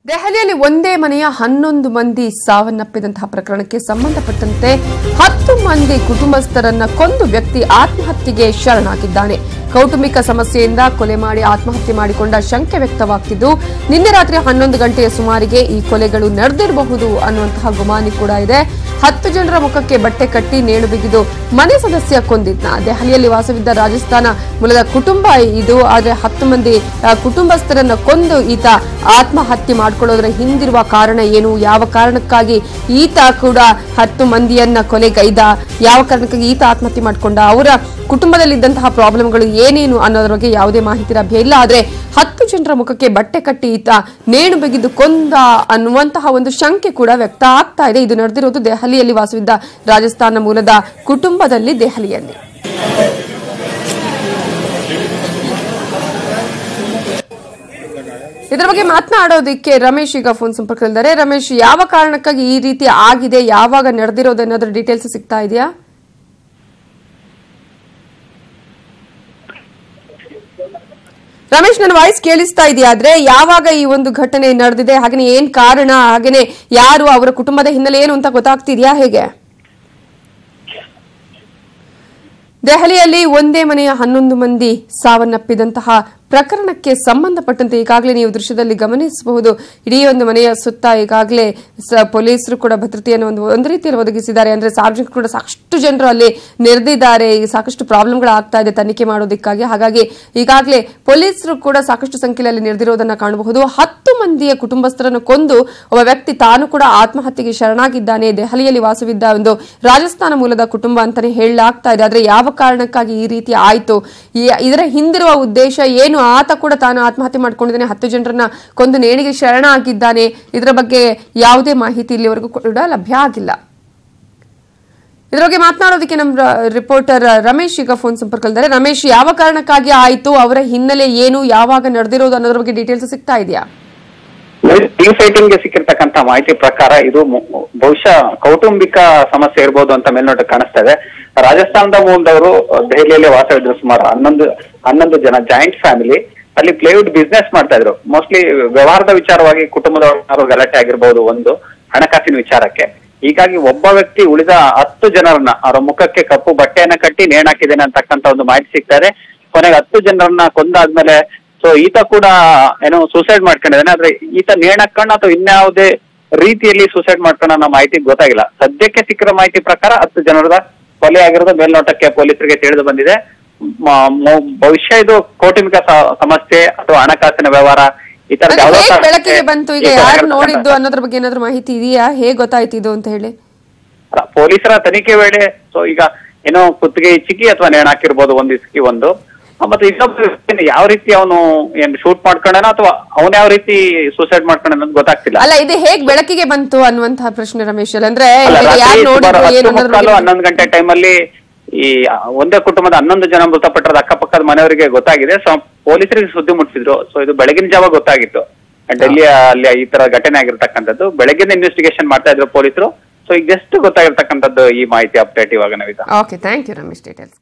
ದೆಹಲಿಯಲ್ಲಿ ಒಂದೇ ಮನೆಯ 11 ಮಂದಿ ಸಾವನ್ನಪ್ಪಿದಂತಹ ಪ್ರಕರಣಕ್ಕೆ ಸಂಬಂಧಪಟ್ಟಂತೆ 10 ಮಂದಿ ಕುಟುಂಬಸ್ಥರನ್ನ ಕೊಂದು ವ್ಯಕ್ತಿ ಆತ್ಮಹತ್ಯೆಗೆ ಶರಣಾಗಿದ್ದಾನೆ. ಕೌಟುಂಬಿಕ ಸಮಸ್ಯೆಯಿಂದ ಕೊಲೆ ಮಾಡಿ ಆತ್ಮಹತ್ಯೆ ಮಾಡಿಕೊಂಡ ಶಂಕೆ ವ್ಯಕ್ತವಾಗ್ತಿದ್ದು, ನಿನ್ನೆ ರಾತ್ರಿ 11 ಗಂಟೆಯ ಸುಮಾರಿಗೆ ಈ ಕೊಲೆಗಳು ನಡೆದಿರಬಹುದು ಅನ್ನುವಂತಹ ಗುಮಾನಿ ಕೂಡ ಇದೆ. 10 ಜನರ ಮುಖಕ್ಕೆ ಬಟ್ಟೆ ಕಟ್ಟಿ ನೇಣು ಬಿಗಿದು ಮನೆ ಸದಸ್ಯ ಕೊಂದಿದ್ನ. ದೆಹಲಿಯಲ್ಲಿ ವಾಸವಿದ್ದ ರಾಜಸ್ಥಾನ ಮೂಲದ ಕುಟುಂಬ ಇದು. ಆದರೆ 10 ಮಂದಿ ಕುಟುಂಬಸ್ಥರನ್ನ ಕೊಂದು ಈತ ಆತ್ಮಹತ್ಯೆ ಮಾಡಿಕೊಳ್ಳೋದ್ರ ಹಿಂದಿರುವ ಕಾರಣ ಏನು, ಯಾವ ಕಾರಣಕ್ಕಾಗಿ ಈತ ಕೂಡ 10 ಮಂದಿಯನ್ನ ಕೊಲೆಗೈದ, ಯಾವ ಕಾರಣಕ್ಕಾಗಿ ಈತ ಆತ್ಮಹತ್ಯೆ ಮಾಡಿಕೊಂಡ, ಅವರ ಕುಟುಂಬದಲ್ಲಿದ್ದಂತಹ ಪ್ರಾಬ್ಲಮ್ಗಳು ಏನೇನು ಅನ್ನೋದ್ರ ಬಗ್ಗೆ ಯಾವುದೇ ಮಾಹಿತಿ ಲಭ್ಯ ಇಲ್ಲ. ಆದರೆ 10 ಜನರ ಮುಖಕ್ಕೆ ಬಟ್ಟೆ ಕಟ್ಟಿ ಈತ ನೇಣು ಬಿಗಿದು ಕೊಂದ ಅನ್ನುವಂತಹ ಒಂದು ಶಂಕೆ ಕೂಡ ವ್ಯಕ್ತ ಆಗ್ತಾ ಇದೆ. ಇದು ನಡೆದಿರೋದು ದೆಹಲಿಯಲ್ಲಿ ವಾಸವಿದ್ದ ರಾಜಸ್ಥಾನ ಮೂಲದ ಕುಟುಂಬದಲ್ಲಿ ದೆಹಲಿಯಲ್ಲಿ. ಇದರ ಬಗ್ಗೆ ಮಾತನಾಡೋದಕ್ಕೆ ರಮೇಶ್ ಈಗ ಫೋನ್ ಸಂಪರ್ಕದಲ್ಲಿದ್ದಾರೆ. ರಮೇಶ್, ಯಾವ ಕಾರಣಕ್ಕಾಗಿ ಈ ರೀತಿ ಆಗಿದೆ, ಯಾವಾಗ ನಡೆದಿರೋದು ಅನ್ನೋದ್ರ ಡೀಟೇಲ್ಸ್ ಸಿಗ್ತಾ ಇದೆಯಾ? ರಮೇಶ್, ನನ್ನ ವಾಯ್ಸ್ ಕೇಳಿಸ್ತಾ ಇದೆಯಾ? ಆದ್ರೆ ಯಾವಾಗ ಈ ಒಂದು ಘಟನೆ ನಡೆದಿದೆ, ಹಾಗೇನೆ ಏನ್ ಕಾರಣ, ಹಾಗೇನೆ ಯಾರು, ಅವರ ಕುಟುಂಬದ ಹಿನ್ನೆಲೆ ಏನು ಅಂತ ಗೊತ್ತಾಗ್ತಿದ್ಯಾ ಹೇಗೆ? ದೆಹಲಿಯಲ್ಲಿ ಒಂದೇ ಮನೆಯ 11 ಮಂದಿ ಸಾವನ್ನಪ್ಪಿದಂತಹ ಪ್ರಕರಣಕ್ಕೆ ಸಂಬಂಧಪಟ್ಟಂತೆ ಈಗಾಗಲೇ ನೀವು ದೃಶ್ಯದಲ್ಲಿ ಗಮನಿಸಬಹುದು. ಇಡೀ ಒಂದು ಮನೆಯ ಸುತ್ತ ಈಗಾಗಲೇ ಪೊಲೀಸರು ಕೂಡ ಭದ್ರತೆಯನ್ನು ಒಂದು ರೀತಿಯಲ್ಲಿ ಒದಗಿಸಿದ್ದಾರೆ. ಅಂದ್ರೆ ಸಾರ್ವಜನಿಕರು ಕೂಡ ಸಾಕಷ್ಟು ಜನರು ಅಲ್ಲಿ ನೆರೆದಿದ್ದಾರೆ. ಸಾಕಷ್ಟು ಪ್ರಾಬ್ಲಮ್ಗಳು ಆಗ್ತಾ ಇದೆ ತನಿಖೆ ಮಾಡೋದಕ್ಕಾಗಿ. ಹಾಗಾಗಿ ಈಗಾಗಲೇ ಪೊಲೀಸರು ಕೂಡ ಸಾಕಷ್ಟು ಸಂಖ್ಯೆಯಲ್ಲಿ ನೆರೆದಿರೋದನ್ನ ಕಾಣಬಹುದು. 10 ಮಂದಿಯ ಕುಟುಂಬಸ್ಥರನ್ನು ಕೊಂದು ಒಬ್ಬ ವ್ಯಕ್ತಿ ತಾನು ಕೂಡ ಆತ್ಮಹತ್ಯೆಗೆ ಶರಣಾಗಿದ್ದಾನೆ. ದೆಹಲಿಯಲ್ಲಿ ವಾಸವಿದ್ದ ಒಂದು ರಾಜಸ್ಥಾನ ಮೂಲದ ಕುಟುಂಬ ಅಂತಾನೆ ಹೇಳಲಾಗ್ತಾ ಇದೆ. ಆದ್ರೆ ಯಾವ ಕಾರಣಕ್ಕಾಗಿ ಈ ರೀತಿ ಆಯ್ತು, ಇದರ ಹಿಂದಿರುವ ಉದ್ದೇಶ ಏನು, ಆತ ಕೂಡ ತಾನು ಆತ್ಮಹತ್ಯೆ ಮಾಡ್ಕೊಂಡಿದ್ದಾನೆ, 10 ಜನರನ್ನ ಕೊಂದು ನೇಣಿಗೆ ಶರಣ ಆಗಿದ್ದಾನೆ, ಇದರ ಬಗ್ಗೆ ಯಾವುದೇ ಮಾಹಿತಿ ಇಲ್ಲಿವರೆಗೂ ಕೂಡ ಲಭ್ಯ ಆಗಿಲ್ಲ. ಇದರ ಬಗ್ಗೆ ಮಾತನಾಡೋದಕ್ಕೆ ನಮ್ಮ ರಿಪೋರ್ಟರ್ ರಮೇಶ್ ಈಗ ಫೋನ್ ಸಂಪರ್ಕದಲ್ಲಿದ್ದಾರೆ. ರಮೇಶ್, ಯಾವ ಕಾರಣಕ್ಕಾಗಿ ಆಯ್ತು, ಅವರ ಹಿನ್ನೆಲೆ ಏನು, ಯಾವಾಗ ನಡೆದಿರೋದು ಅನ್ನೋದ್ರ ಬಗ್ಗೆ ಡೀಟೇಲ್ಸ್ ಸಿಗ್ತಾ ಇದೆಯಾ? ಗೆ ಸಿಕ್ಕಿರ್ತಕ್ಕಂತ ಮಾಹಿತಿ ಪ್ರಕಾರ ಇದು ಬಹುಶಃ ಕೌಟುಂಬಿಕ ಸಮಸ್ಯೆ ಇರ್ಬೋದು ಅಂತ ಮೇಲ್ನೋಟಕ್ಕೆ ಕಾಣಿಸ್ತಾ ಇದೆ. ರಾಜಸ್ಥಾನದ ಮೂಲದವರು ದೆಹಲಿಯಲ್ಲಿ ವಾಸವಿದ್ರು. ಸುಮಾರು 11 ಜನ ಜಾಯಿಂಟ್ ಫ್ಯಾಮಿಲಿ. ಅಲ್ಲಿ ಪ್ಲೇವುಡ್ ಬಿಸ್ನೆಸ್ ಮಾಡ್ತಾ ಇದ್ರು. ಮೋಸ್ಟ್ಲಿ ವ್ಯವಹಾರದ ವಿಚಾರವಾಗಿ ಕುಟುಂಬದವರು ಗಲಾಟೆ ಆಗಿರ್ಬೋದು, ಒಂದು ಹಣಕಾಸಿನ ವಿಚಾರಕ್ಕೆ. ಹೀಗಾಗಿ ಒಬ್ಬ ವ್ಯಕ್ತಿ ಉಳಿದ 10 ಜನರನ್ನ ಅವರ ಮುಖಕ್ಕೆ ಕಪ್ಪು ಬಟ್ಟೆಯನ್ನ ಕಟ್ಟಿ ನೇಣಾಕಿದ್ದೇನೆ ಅಂತಕ್ಕಂತ ಒಂದು ಮಾಹಿತಿ ಸಿಗ್ತಾ ಇದೆ. ಕೊನೆಗೆ 10 ಜನರನ್ನ ಕೊಂದಾದ್ಮೇಲೆ ಸೊ ಈತ ಕೂಡ ಏನೋ ಸೂಸೈಡ್ ಮಾಡ್ಕೊಂಡಿದ್ದಾನೆ. ಆದ್ರೆ ಈತ ನೇಣಾಕೊಂಡು ಅಥವಾ ಇನ್ಯಾವುದೇ ರೀತಿಯಲ್ಲಿ ಸೂಸೈಡ್ ಮಾಡ್ಕೊಂಡು ಅನ್ನೋ ಮಾಹಿತಿ ಗೊತ್ತಾಗಿಲ್ಲ. ಸದ್ಯಕ್ಕೆ ಸಿಕ್ಕಿರೋ ಮಾಹಿತಿ ಪ್ರಕಾರ 10 ಜನರದ ಕೊಲೆ ಆಗಿರೋದು ಮೇಲ್ನೋಟಕ್ಕೆ ಪೊಲೀಸರಿಗೆ ತಿಳಿದು ಬಂದಿದೆ. ಭವಿಷ್ಯ ಇದು ಕೌಟುಂಬಿಕ ಸಮಸ್ಯೆ ಅಥವಾ ಹಣಕಾಸಿನ ವ್ಯವಹಾರ ಈ ತರ ಬೆಳಕಿಗೆ ಬಂತು. ಈಗ ಯಾರು ನೋಡಿದ್ದು ಅನ್ನೋದ್ರ ಬಗ್ಗೆ ಏನಾದ್ರು ಮಾಹಿತಿ ಇದೆಯಾ, ಹೇಗ್ ಗೊತ್ತಾಯ್ತು ಇದು ಅಂತ ಹೇಳಿ? ಪೊಲೀಸರ ತನಿಖೆ ವೇಳೆ ಸೊ ಈಗ ಏನೋ ಕುತ್ತಿಗೆ ಇಚ್ಚಿಕಿ ಅಥವಾ ನೇಣಾಕಿರ್ಬೋದು, ಒಂದು ಇಸ್ಕಿ ಒಂದು. ಮತ್ತೆ ಇನ್ನೊಬ್ಬ ಯಾವ ರೀತಿ ಅವನು ಏನ್ ಶೂಟ್ ಮಾಡ್ಕೊಂಡನ ಅಥವಾ ಅವನ ಯಾವ ರೀತಿ ಸೂಸೈಡ್ ಮಾಡ್ಕೊಂಡ ಅನ್ನೋದು ಗೊತ್ತಾಗ್ತಿಲ್ಲ. ಅಲ್ಲ, ಇದು ಹೇಗ್ ಬೆಳಕಿಗೆ ಬಂತು ಅನ್ನುವಂತಹ ಪ್ರಶ್ನೆ ರಮೇಶ್. ಅಂದ್ರೆ 11 ಗಂಟೆ ಟೈಮಲ್ಲಿ ಈ ಒಂದೇ ಕುಟುಂಬದ 11 ಜನ ಮೃತಪಟ್ಟರದ ಅಕ್ಕಪಕ್ಕದ ಮನೆಯವರಿಗೆ ಗೊತ್ತಾಗಿದೆ. ಸೊ ಪೊಲೀಸರಿಗೆ ಸುದ್ದಿ ಮುಟ್ಟಿಸಿದ್ರು. ಸೊ ಇದು ಬೆಳಗಿನ ಜಾವ ಗೊತ್ತಾಗಿತ್ತು. ಡೆಲ್ಲಿಯ ಅಲ್ಲಿ ಈ ತರ ಘಟನೆ ಆಗಿರ್ತಕ್ಕಂಥದ್ದು ಬೆಳಗಿನ ಇನ್ವೆಸ್ಟಿಗೇಷನ್ ಮಾಡ್ತಾ ಇದ್ರು ಪೊಲೀಸರು. ಸೊ ಈಗ ಜಸ್ಟ್ ಗೊತ್ತಾಗಿರ್ತಕ್ಕಂಥದ್ದು ಈ ಮಾಹಿತಿ ಅಪ್ಡೇಟ್ ಇವಾಗ ನಾವೀಗ. Okay, thank you Ramesh details.